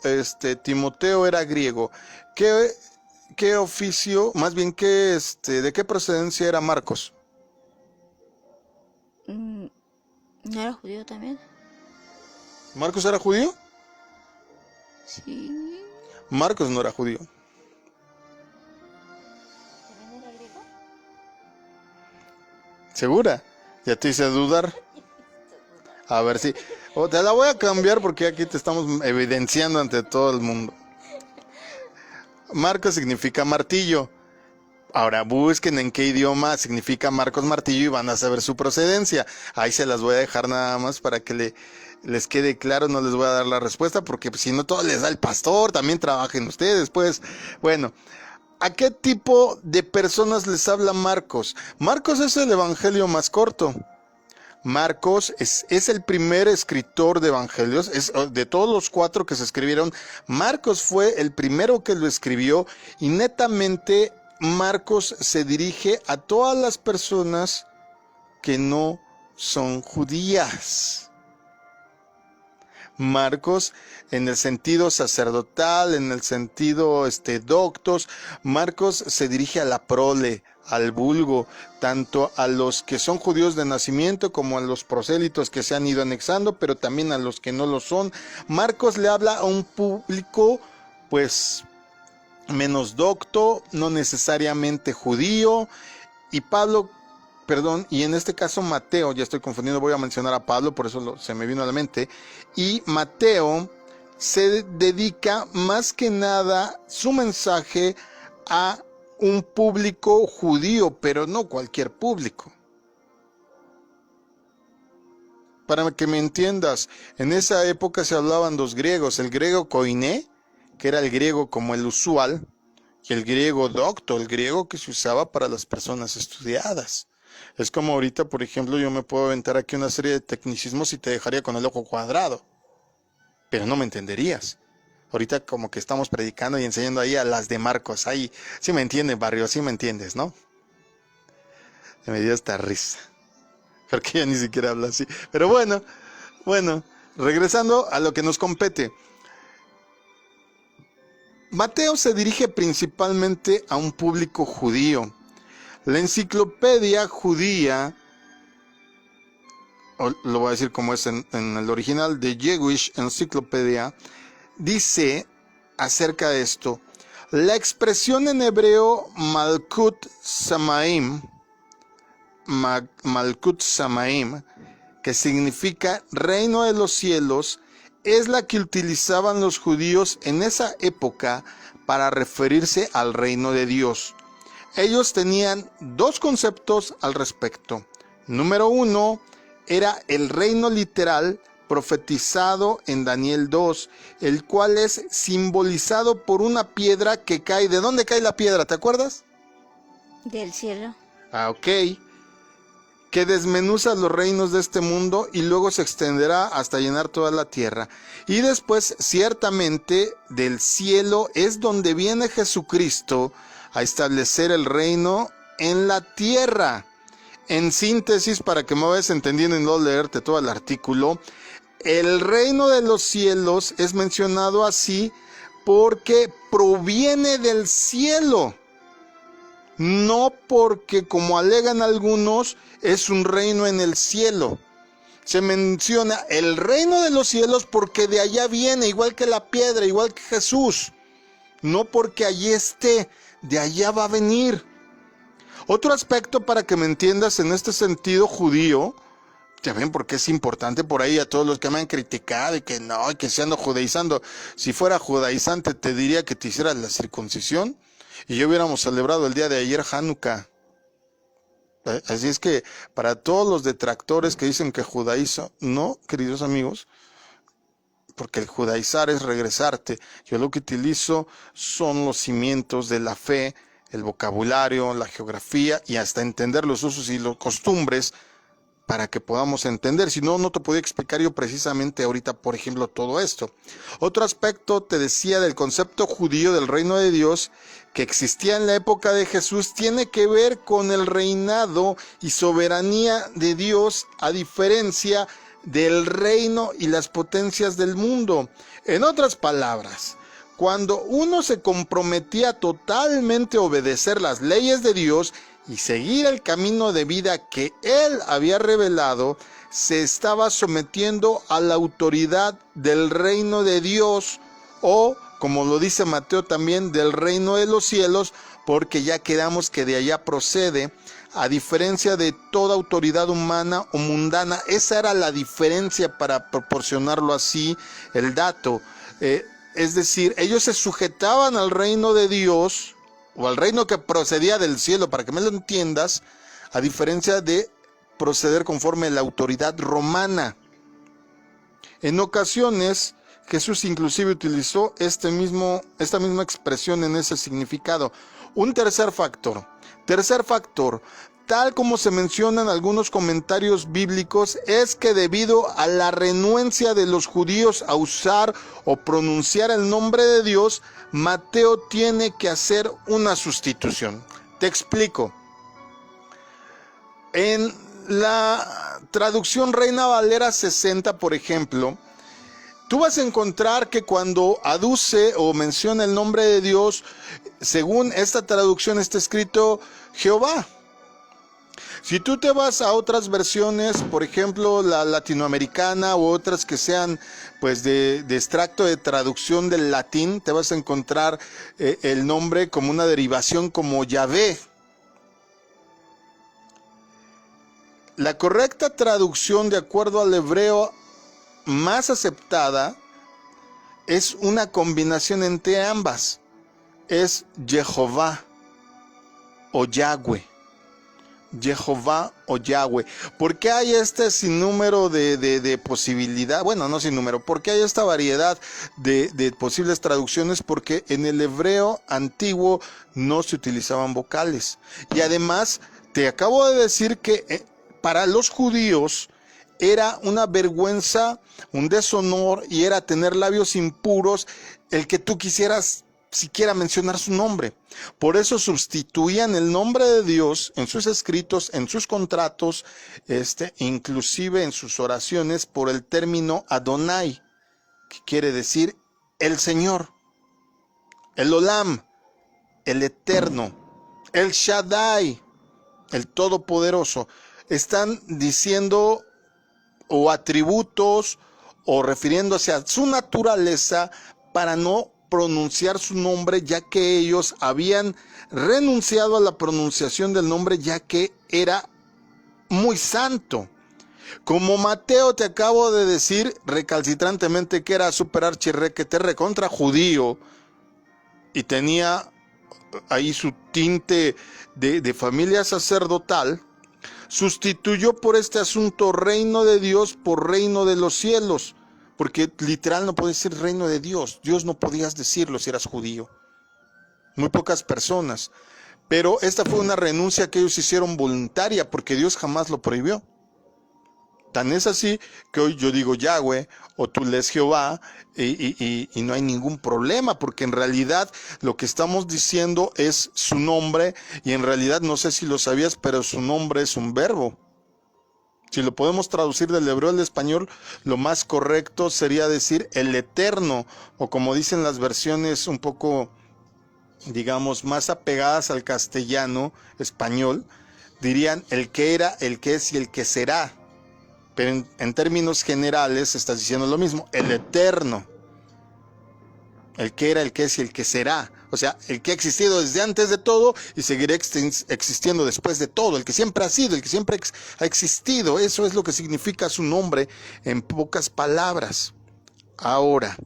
Timoteo era griego. ¿Qué oficio, más bien de qué procedencia era Marcos? ¿No era judío también? ¿Marcos era judío? Sí. Marcos no era judío. ¿También era griego? ¿Segura? Ya te hice dudar. A ver si... te la voy a cambiar porque aquí te estamos evidenciando ante todo el mundo. Marcos significa martillo. Ahora busquen en qué idioma significa Marcos martillo y van a saber su procedencia. Ahí se las voy a dejar nada más para que les quede claro. No les voy a dar la respuesta porque si no todo les da el pastor. También trabajen ustedes, pues. Bueno, ¿a qué tipo de personas les habla Marcos? Marcos es el evangelio más corto. Marcos es el primer escritor de evangelios, de todos los 4 que se escribieron, Marcos fue el primero que lo escribió y netamente Marcos se dirige a todas las personas que no son judías. Marcos en el sentido sacerdotal, en el sentido doctos, Marcos se dirige a la prole, al vulgo, tanto a los que son judíos de nacimiento como a los prosélitos que se han ido anexando, pero también a los que no lo son. Marcos le habla a un público pues menos docto, no necesariamente judío, y en este caso Mateo, ya estoy confundiendo, voy a mencionar a Pablo, por eso se me vino a la mente, y Mateo se dedica más que nada su mensaje a un público judío, pero no cualquier público. Para que me entiendas, en esa época se hablaban 2 griegos, el griego koiné, que era el griego como el usual, y el griego docto, el griego que se usaba para las personas estudiadas. Es como ahorita, por ejemplo, yo me puedo aventar aquí una serie de tecnicismos y te dejaría con el ojo cuadrado, pero no me entenderías. Ahorita como que estamos predicando y enseñando ahí a las de Marcos, ahí, sí me entiendes, barrio, sí me entiendes, ¿no? Me dio esta risa, porque ella ni siquiera habla así. Pero bueno, regresando a lo que nos compete. Mateo se dirige principalmente a un público judío. La enciclopedia judía lo voy a decir como es en el original de Jewish Encyclopedia, dice acerca de esto: la expresión en hebreo Malkut Samaim, que significa reino de los cielos, es la que utilizaban los judíos en esa época para referirse al reino de Dios. Ellos tenían dos conceptos al respecto. Número uno, era el reino literal profetizado en Daniel 2, el cual es simbolizado por una piedra que cae. ¿De dónde cae la piedra? ¿Te acuerdas? Del cielo. Ok. Que desmenuza los reinos de este mundo y luego se extenderá hasta llenar toda la tierra. Y después, ciertamente, del cielo es donde viene Jesucristo a establecer el reino en la tierra. En síntesis, para que me vayas entendiendo y no leerte todo el artículo, el reino de los cielos es mencionado así porque proviene del cielo, no porque, como alegan algunos, es un reino en el cielo. Se menciona el reino de los cielos porque de allá viene, igual que la piedra, igual que Jesús, no porque allí esté, de allá va a venir. Otro aspecto para que me entiendas en este sentido judío, ya ven por qué es importante por ahí a todos los que me han criticado y que no, y que se ando judaizando. Si fuera judaizante te diría que te hicieras la circuncisión y ya hubiéramos celebrado el día de ayer Hanukkah. Así es que para todos los detractores que dicen que judaizo, no, queridos amigos, porque el judaizar es regresarte. Yo lo que utilizo son los cimientos de la fe, el vocabulario, la geografía y hasta entender los usos y las costumbres para que podamos entender. Si no, no te podía explicar yo precisamente ahorita, por ejemplo, todo esto. Otro aspecto, te decía, del concepto judío del reino de Dios que existía en la época de Jesús, tiene que ver con el reinado y soberanía de Dios, a diferencia del reino y las potencias del mundo. En otras palabras, cuando uno se comprometía totalmente a obedecer las leyes de Dios y seguir el camino de vida que Él había revelado, se estaba sometiendo a la autoridad del reino de Dios, o, como lo dice Mateo también, del reino de los cielos, porque ya quedamos que de allá procede, a diferencia de toda autoridad humana o mundana. Esa era la diferencia, para proporcionarlo así el dato. Es decir, ellos se sujetaban al reino de Dios, o al reino que procedía del cielo, para que me lo entiendas, a diferencia de proceder conforme a la autoridad romana. En ocasiones, Jesús inclusive utilizó esta misma expresión en ese significado. Un tercer factor, tal como se menciona en algunos comentarios bíblicos, es que debido a la renuencia de los judíos a usar o pronunciar el nombre de Dios, Mateo tiene que hacer una sustitución. Te explico. En la traducción Reina Valera 60, por ejemplo, tú vas a encontrar que cuando aduce o menciona el nombre de Dios, según esta traducción está escrito Jehová. Si tú te vas a otras versiones, por ejemplo la latinoamericana u otras que sean pues de extracto de traducción del latín, te vas a encontrar el nombre como una derivación como Yahvé. La correcta traducción, de acuerdo al hebreo más aceptada, es una combinación entre ambas. Es Jehová o Yahweh. Jehová o Yahweh. ¿Por qué hay este sinnúmero de posibilidad? Bueno, no sinnúmero. ¿Por qué hay esta variedad de posibles traducciones? Porque en el hebreo antiguo no se utilizaban vocales. Y además, te acabo de decir que para los judíos era una vergüenza, un deshonor, y era tener labios impuros el que tú quisieras siquiera mencionar su nombre. Por eso sustituían el nombre de Dios en sus escritos, en sus contratos, inclusive en sus oraciones, por el término Adonai, que quiere decir el Señor, el Olam, el Eterno, el Shaddai, el Todopoderoso. Están diciendo o atributos o refiriéndose a su naturaleza para no pronunciar su nombre, ya que ellos habían renunciado a la pronunciación del nombre, ya que era muy santo. Como Mateo te acabo de decir recalcitrantemente que era super archirrequete recontra judío y tenía ahí su tinte de familia sacerdotal, sustituyó por este asunto reino de Dios por reino de los cielos, porque literal no podía decir reino de Dios. Dios no podías decirlo si eras judío. Muy pocas personas. Pero esta fue una renuncia que ellos hicieron voluntaria porque Dios jamás lo prohibió. Tan es así que hoy yo digo Yahweh o tú lees Jehová y no hay ningún problema, porque en realidad lo que estamos diciendo es su nombre, y en realidad no sé si lo sabías, pero su nombre es un verbo. Si lo podemos traducir del hebreo al español, lo más correcto sería decir el Eterno, o como dicen las versiones un poco, digamos, más apegadas al castellano español, dirían el que era, el que es y el que será. Pero en términos generales estás diciendo lo mismo, el Eterno, el que era, el que es y el que será. O sea, el que ha existido desde antes de todo y seguirá existiendo después de todo, el que siempre ha sido, el que siempre ha existido. Eso es lo que significa su nombre en pocas palabras. Ahora,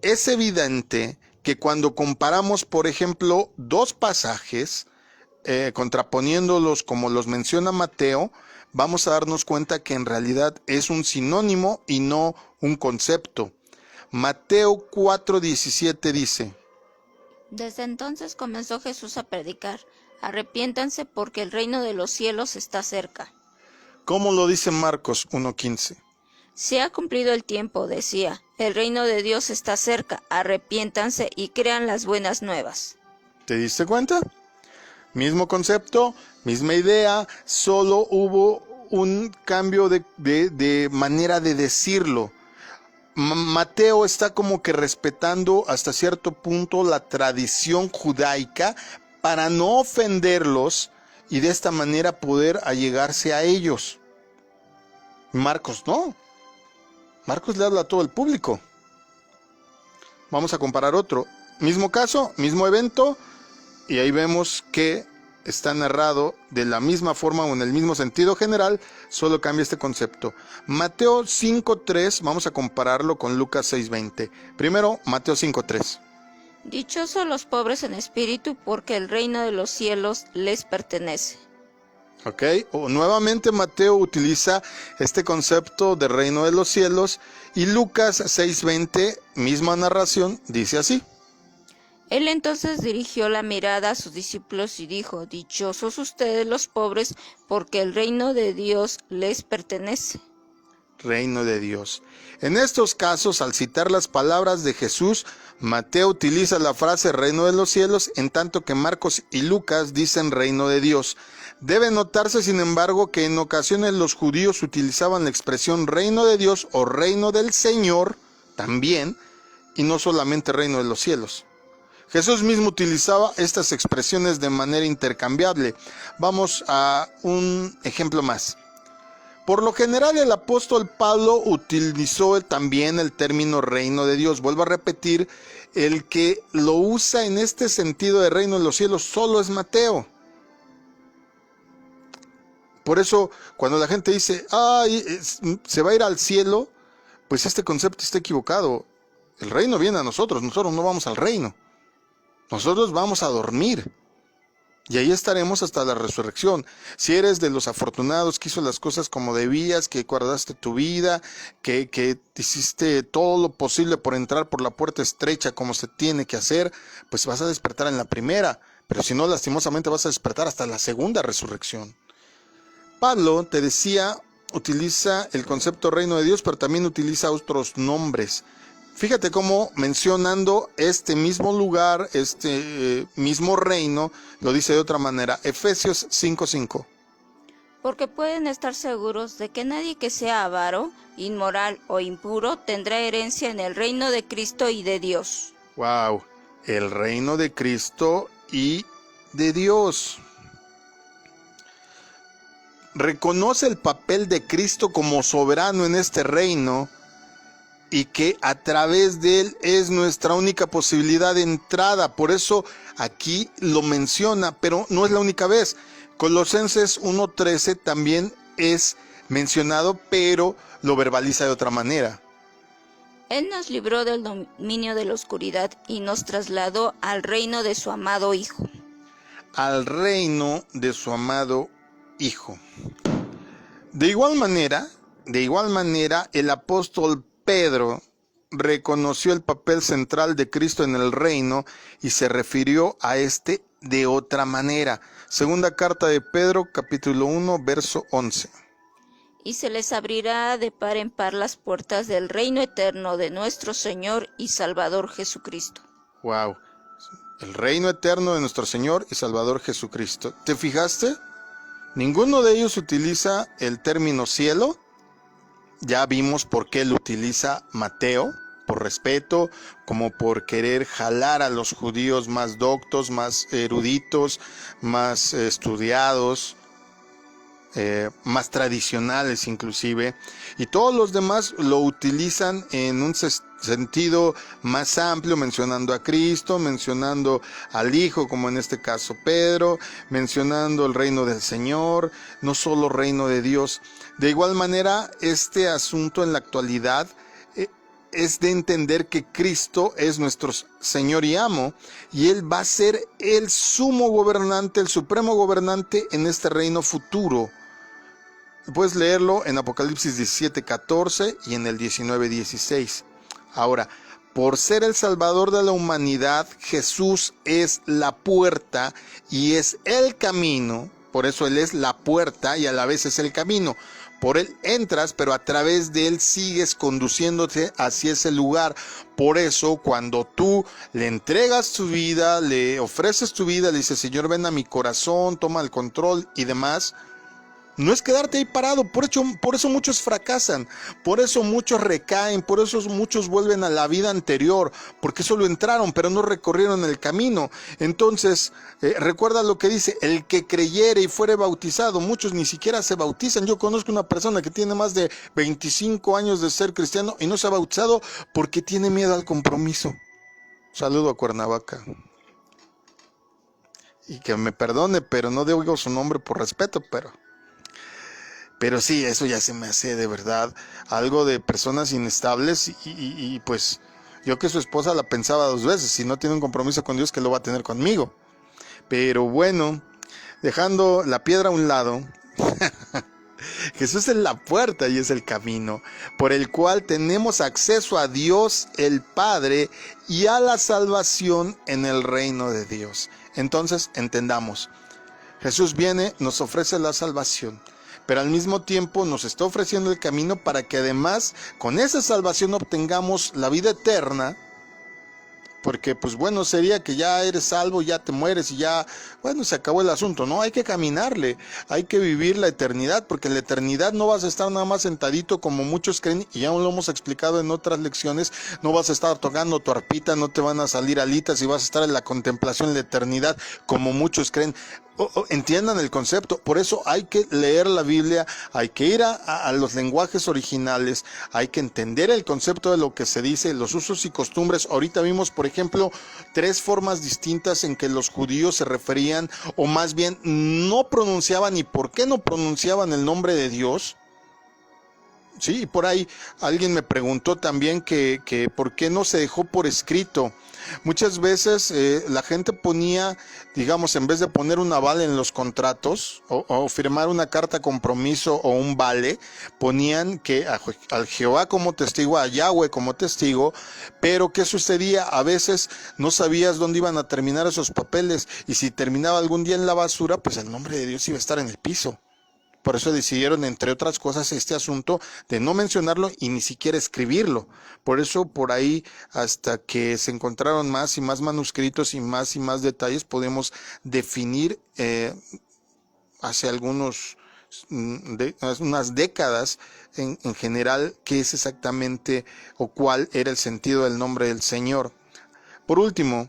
es evidente que cuando comparamos, por ejemplo, dos pasajes, contraponiéndolos como los menciona Mateo, vamos a darnos cuenta que en realidad es un sinónimo y no un concepto. Mateo 4:17 dice: Desde entonces comenzó Jesús a predicar: arrepiéntanse porque el reino de los cielos está cerca. ¿Cómo lo dice Marcos 1:15? Se ha cumplido el tiempo, decía, el reino de Dios está cerca, arrepiéntanse y crean las buenas nuevas. ¿Te diste cuenta? Mismo concepto, misma idea, solo hubo un cambio de manera de decirlo. Mateo está como que respetando hasta cierto punto la tradición judaica para no ofenderlos y de esta manera poder allegarse a ellos. Marcos no. Marcos le habla a todo el público. Vamos a comparar otro. Mismo caso, mismo evento, y ahí vemos que está narrado de la misma forma o en el mismo sentido general, solo cambia este concepto. Mateo 5:3, vamos a compararlo con Lucas 6:20. Primero, Mateo 5:3. Dichosos los pobres en espíritu, porque el reino de los cielos les pertenece. Ok, nuevamente Mateo utiliza este concepto de reino de los cielos, y Lucas 6:20, misma narración, dice así. Él entonces dirigió la mirada a sus discípulos y dijo: dichosos ustedes los pobres, porque el reino de Dios les pertenece. Reino de Dios. En estos casos, al citar las palabras de Jesús, Mateo utiliza la frase reino de los cielos, en tanto que Marcos y Lucas dicen reino de Dios. Debe notarse, sin embargo, que en ocasiones los judíos utilizaban la expresión reino de Dios o reino del Señor también, y no solamente reino de los cielos. Jesús mismo utilizaba estas expresiones de manera intercambiable. Vamos a un ejemplo más. Por lo general, el apóstol Pablo utilizó también el término reino de Dios. Vuelvo a repetir, el que lo usa en este sentido de reino de los cielos solo es Mateo. Por eso, cuando la gente dice, se va a ir al cielo, pues este concepto está equivocado. El reino viene a nosotros no vamos al reino. Nosotros vamos a dormir. Y ahí estaremos hasta la resurrección. Si eres de los afortunados que hizo las cosas como debías, que guardaste tu vida, que hiciste todo lo posible por entrar por la puerta estrecha como se tiene que hacer, pues vas a despertar en la primera. Pero si no, lastimosamente vas a despertar hasta la segunda resurrección. Pablo, te decía, utiliza el concepto reino de Dios, pero también utiliza otros nombres. Fíjate cómo mencionando este mismo lugar, este mismo reino, lo dice de otra manera. Efesios 5:5. Porque pueden estar seguros de que nadie que sea avaro, inmoral o impuro tendrá herencia en el reino de Cristo y de Dios. Wow, el reino de Cristo y de Dios. reconoce el papel de Cristo como soberano en este reino y que a través de él es nuestra única posibilidad de entrada. Por eso aquí lo menciona, pero no es la única vez. Colosenses 1:13 también es mencionado, pero lo verbaliza de otra manera. Él nos libró del dominio de la oscuridad y nos trasladó al reino de su amado Hijo. Al reino de su amado Hijo. De igual manera, el apóstol Pedro reconoció el papel central de Cristo en el reino y se refirió a este de otra manera. Segunda carta de Pedro, capítulo 1, verso 11. Y se les abrirá de par en par las puertas del reino eterno de nuestro Señor y Salvador Jesucristo. Wow. El reino eterno de nuestro Señor y Salvador Jesucristo. ¿Te fijaste? Ninguno de ellos utiliza el término cielo. Ya vimos por qué lo utiliza Mateo, por respeto, como por querer jalar a los judíos más doctos, más eruditos, más estudiados, más tradicionales inclusive, y todos los demás lo utilizan en un sentido más amplio, mencionando a Cristo, mencionando al Hijo, como en este caso Pedro, mencionando el reino del Señor, no solo reino de Dios. De igual manera, este asunto en la actualidad es de entender que Cristo es nuestro Señor y amo, y Él va a ser el sumo gobernante, el supremo gobernante en este reino futuro. Puedes leerlo en Apocalipsis 17:14 y en el 19:16. Ahora, por ser el Salvador de la humanidad, Jesús es la puerta y es el camino. Por eso Él es la puerta y a la vez es el camino. Por Él entras, pero a través de Él sigues conduciéndote hacia ese lugar. Por eso, cuando tú le entregas tu vida, le ofreces tu vida, le dices, Señor, ven a mi corazón, toma el control y demás, no es quedarte ahí parado. Por eso muchos fracasan, por eso muchos recaen, por eso muchos vuelven a la vida anterior, porque solo entraron, pero no recorrieron el camino. Entonces, recuerda lo que dice, el que creyere y fuere bautizado, muchos ni siquiera se bautizan. Yo conozco una persona que tiene más de 25 años de ser cristiano y no se ha bautizado porque tiene miedo al compromiso. Saludo a Cuernavaca. Y que me perdone, pero no digo su nombre por respeto, pero sí, eso ya se me hace de verdad algo de personas inestables y pues yo que su esposa la pensaba 2 veces, si no tiene un compromiso con Dios, que lo va a tener conmigo. Pero bueno, dejando la piedra a un lado, Jesús es la puerta y es el camino por el cual tenemos acceso a Dios el Padre y a la salvación en el reino de Dios. Entonces entendamos, Jesús viene, nos ofrece la salvación, pero al mismo tiempo nos está ofreciendo el camino para que además con esa salvación obtengamos la vida eterna, porque pues bueno, sería que ya eres salvo, ya te mueres y ya, bueno, se acabó el asunto. No, hay que caminarle, hay que vivir la eternidad, porque en la eternidad no vas a estar nada más sentadito como muchos creen, y ya lo hemos explicado en otras lecciones, no vas a estar tocando tu arpita, no te van a salir alitas y vas a estar en la contemplación de la eternidad como muchos creen. Entiendan el concepto, por eso hay que leer la Biblia, hay que ir a los lenguajes originales, hay que entender el concepto de lo que se dice, los usos y costumbres. Ahorita vimos, por ejemplo, 3 formas distintas en que los judíos se referían, o más bien no pronunciaban, y por qué no pronunciaban el nombre de Dios. Sí, y por ahí alguien me preguntó también que por qué no se dejó por escrito. Muchas veces la gente ponía, digamos, en vez de poner un aval en los contratos o firmar una carta compromiso o un vale, ponían que al Jehová como testigo, a Yahweh como testigo, pero ¿qué sucedía? A veces no sabías dónde iban a terminar esos papeles, y si terminaba algún día en la basura, pues el nombre de Dios iba a estar en el piso. Por eso decidieron, entre otras cosas, este asunto de no mencionarlo y ni siquiera escribirlo. Por eso, por ahí, hasta que se encontraron más y más manuscritos y más detalles, podemos definir hace unas décadas en general qué es exactamente o cuál era el sentido del nombre del Señor. Por último,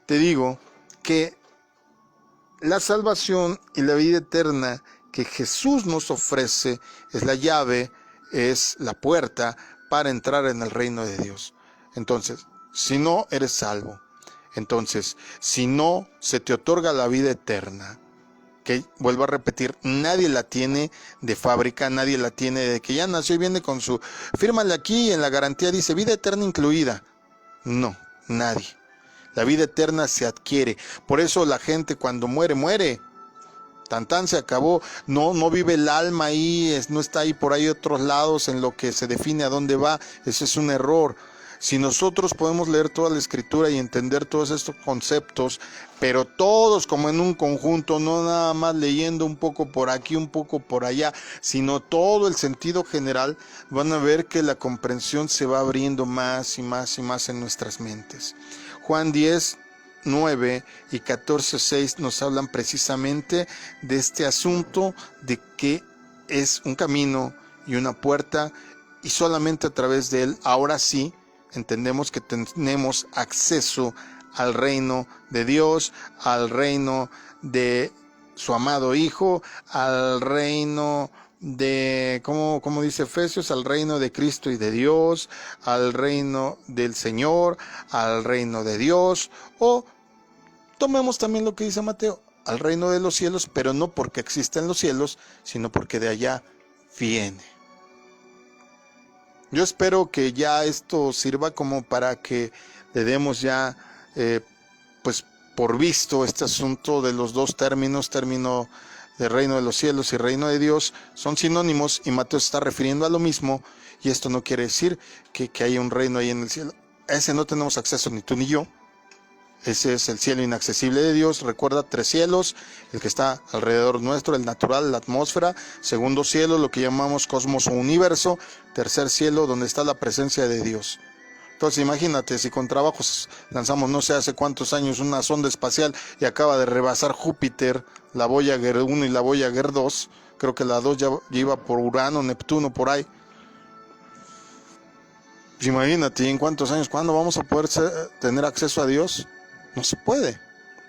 te digo que la salvación y la vida eterna que Jesús nos ofrece, es la llave, es la puerta para entrar en el reino de Dios. Entonces, si no eres salvo, entonces, si no se te otorga la vida eterna, que vuelvo a repetir, nadie la tiene de fábrica, nadie la tiene de que ya nació y viene con su, fírmale aquí y en la garantía dice vida eterna incluida. No, nadie. La vida eterna se adquiere. Por eso la gente cuando muere, muere. Tan tan se acabó. No vive el alma ahí, no está ahí por ahí otros lados en lo que se define a dónde va. Ese es un error. Si nosotros podemos leer toda la escritura y entender todos estos conceptos, pero todos como en un conjunto, no nada más leyendo un poco por aquí, un poco por allá, sino todo el sentido general, van a ver que la comprensión se va abriendo más y más y más en nuestras mentes. Juan 10, 9 y 14, 6 nos hablan precisamente de este asunto de que es un camino y una puerta y solamente a través de él, ahora sí, entendemos que tenemos acceso al reino de Dios, al reino de su amado Hijo, al reino de, como dice Efesios, al reino de Cristo y de Dios, al reino del Señor, al reino de Dios, o tomemos también lo que dice Mateo, al reino de los cielos, pero no porque exista en los cielos, sino porque de allá viene. Yo espero que ya esto sirva como para que le demos ya, pues por visto este asunto de los dos términos, término de reino de los cielos y reino de Dios, son sinónimos y Mateo se está refiriendo a lo mismo y esto no quiere decir que haya un reino ahí en el cielo. A ese no tenemos acceso ni tú ni yo. Ese es el cielo inaccesible de Dios. Recuerda, 3 cielos, el que está alrededor nuestro, el natural, la atmósfera. Segundo cielo, lo que llamamos cosmos o universo. Tercer cielo, donde está la presencia de Dios. Entonces imagínate, si con trabajos lanzamos no sé hace cuántos años una sonda espacial y acaba de rebasar Júpiter, la Voyager 1 y la Voyager 2, creo que la 2 ya iba por Urano, Neptuno, por ahí. Pues imagínate, ¿en cuántos años? ¿Cuándo vamos a poder tener acceso a Dios? No se puede,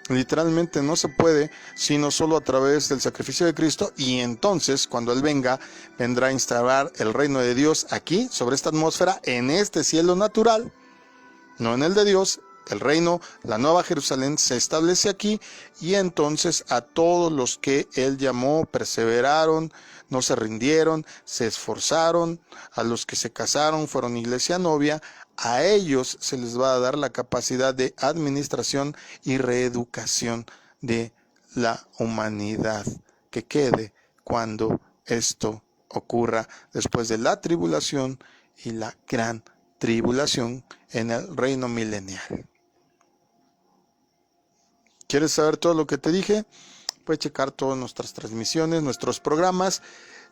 literalmente no se puede, sino solo a través del sacrificio de Cristo, y entonces cuando Él venga, vendrá a instaurar el reino de Dios aquí, sobre esta atmósfera, en este cielo natural, no en el de Dios. El reino, la nueva Jerusalén, se establece aquí, y entonces a todos los que Él llamó, perseveraron, no se rindieron, se esforzaron, a los que se casaron, fueron iglesia novia, a ellos se les va a dar la capacidad de administración y reeducación de la humanidad que quede cuando esto ocurra después de la tribulación y la gran tribulación en el reino milenial. ¿Quieres saber todo lo que te dije? Puedes checar todas nuestras transmisiones, nuestros programas.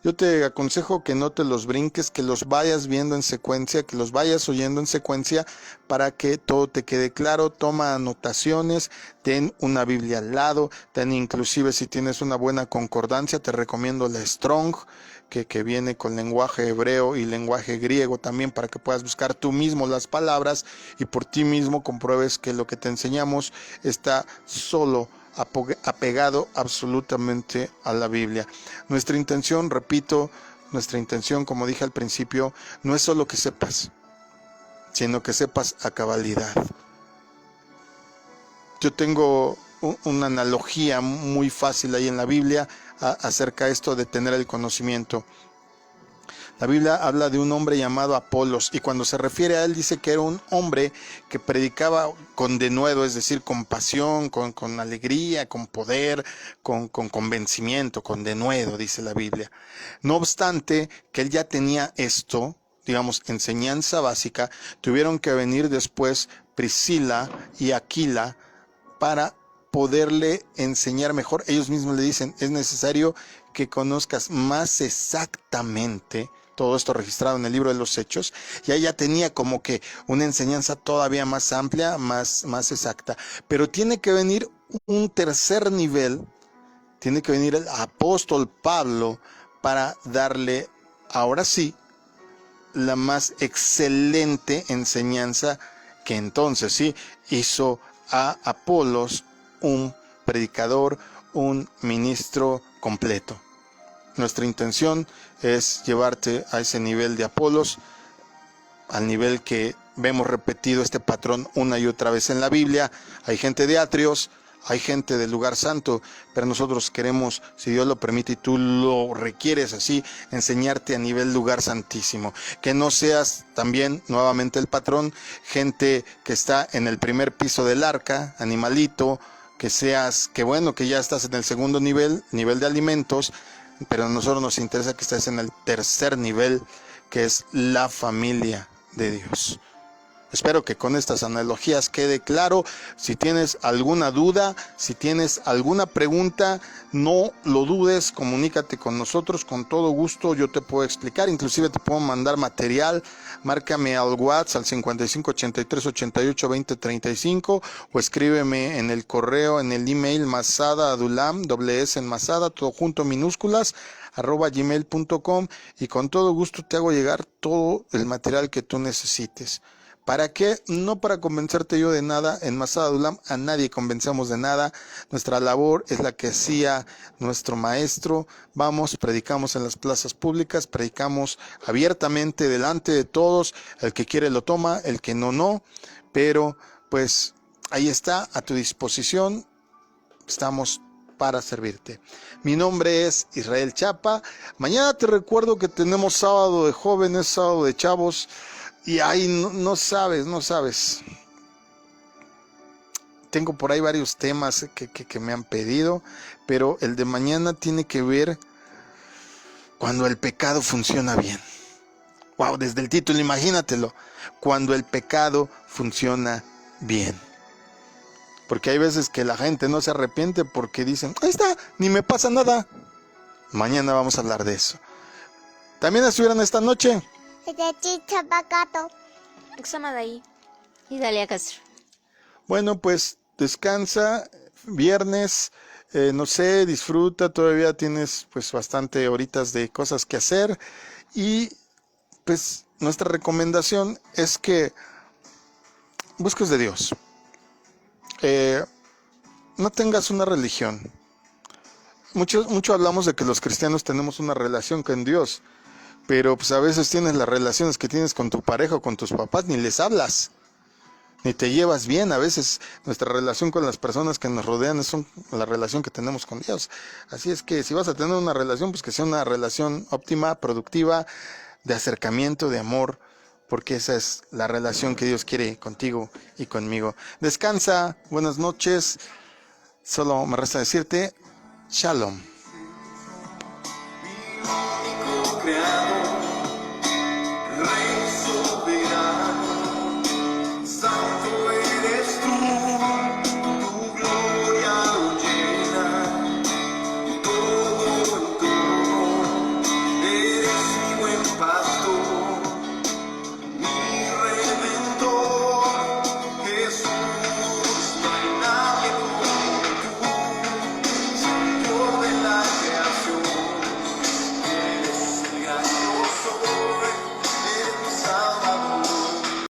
Yo te aconsejo que no te los brinques, que los vayas viendo en secuencia, que los vayas oyendo en secuencia para que todo te quede claro. Toma anotaciones, ten una Biblia al lado, ten inclusive si tienes una buena concordancia, te recomiendo la Strong, que viene con lenguaje hebreo y lenguaje griego también, para que puedas buscar tú mismo las palabras y por ti mismo compruebes que lo que te enseñamos está solo apegado absolutamente a la Biblia. Nuestra intención, repito, nuestra intención, como dije al principio, no es solo que sepas, sino que sepas a cabalidad. Yo tengo una analogía muy fácil ahí en la Biblia acerca de esto de tener el conocimiento. La Biblia habla de un hombre llamado Apolos, y cuando se refiere a él dice que era un hombre que predicaba con denuedo, es decir, con pasión, con alegría, con poder, con convencimiento, con denuedo, dice la Biblia. No obstante que él ya tenía esto, digamos, enseñanza básica, tuvieron que venir después Priscila y Aquila para poderle enseñar mejor. Ellos mismos le dicen, es necesario que conozcas más exactamente todo esto registrado en el libro de los Hechos, y ella tenía como que una enseñanza todavía más amplia, más exacta. Pero tiene que venir un tercer nivel, tiene que venir el apóstol Pablo para darle, ahora sí, la más excelente enseñanza, que entonces sí hizo a Apolos un predicador, un ministro completo. nuestra intención es llevarte a ese nivel de Apolos, al nivel que vemos repetido este patrón una y otra vez en la Biblia. Hay gente de atrios, hay gente del lugar santo, pero nosotros queremos, si Dios lo permite y tú lo requieres así, enseñarte a nivel lugar santísimo. Que no seas también, nuevamente el patrón, gente que está en el primer piso del arca, animalito, que seas, que bueno, que ya estás en el segundo nivel de alimentos, pero a nosotros nos interesa que estés en el tercer nivel, que es la familia de Dios. Espero que con estas analogías quede claro. Si tienes alguna duda, si tienes alguna pregunta, no lo dudes, comunícate con nosotros, con todo gusto yo te puedo explicar, inclusive te puedo mandar material. Márcame al WhatsApp al 55 83 88 20 35 o escríbeme en el correo, en el email masada.adulam, doble S en masada, todo junto, minúsculas, @gmail.com, y con todo gusto te hago llegar todo el material que tú necesites. ¿Para qué? No para convencerte yo de nada. En Masada Adulam a nadie convencemos de nada. Nuestra labor es la que hacía nuestro maestro. Vamos, predicamos en las plazas públicas, predicamos abiertamente delante de todos. El que quiere lo toma, el que no, no. Pero pues ahí está, a tu disposición. Estamos para servirte. Mi nombre es Israel Chapa. Mañana te recuerdo que tenemos sábado de jóvenes, sábado de chavos. Y ahí no sabes. Tengo por ahí varios temas que me han pedido, pero el de mañana tiene que ver cuando el pecado funciona bien. Wow, desde el título, imagínatelo. Cuando el pecado funciona bien. Porque hay veces que la gente no se arrepiente porque dicen, ahí está, ni me pasa nada. Mañana vamos a hablar de eso. También estuvieron esta noche y Dalia Castro. Bueno, pues descansa, viernes, no sé, disfruta, todavía tienes pues bastante horitas de cosas que hacer, y pues nuestra recomendación es que busques de Dios. No tengas una religión. Mucho hablamos de que los cristianos tenemos una relación con Dios, pero pues a veces tienes las relaciones que tienes con tu pareja o con tus papás, ni les hablas, ni te llevas bien. A veces nuestra relación con las personas que nos rodean es la relación que tenemos con Dios. Así es que si vas a tener una relación, pues que sea una relación óptima, productiva, de acercamiento, de amor, porque esa es la relación que Dios quiere contigo y conmigo. Descansa, buenas noches. Solo me resta decirte, Shalom.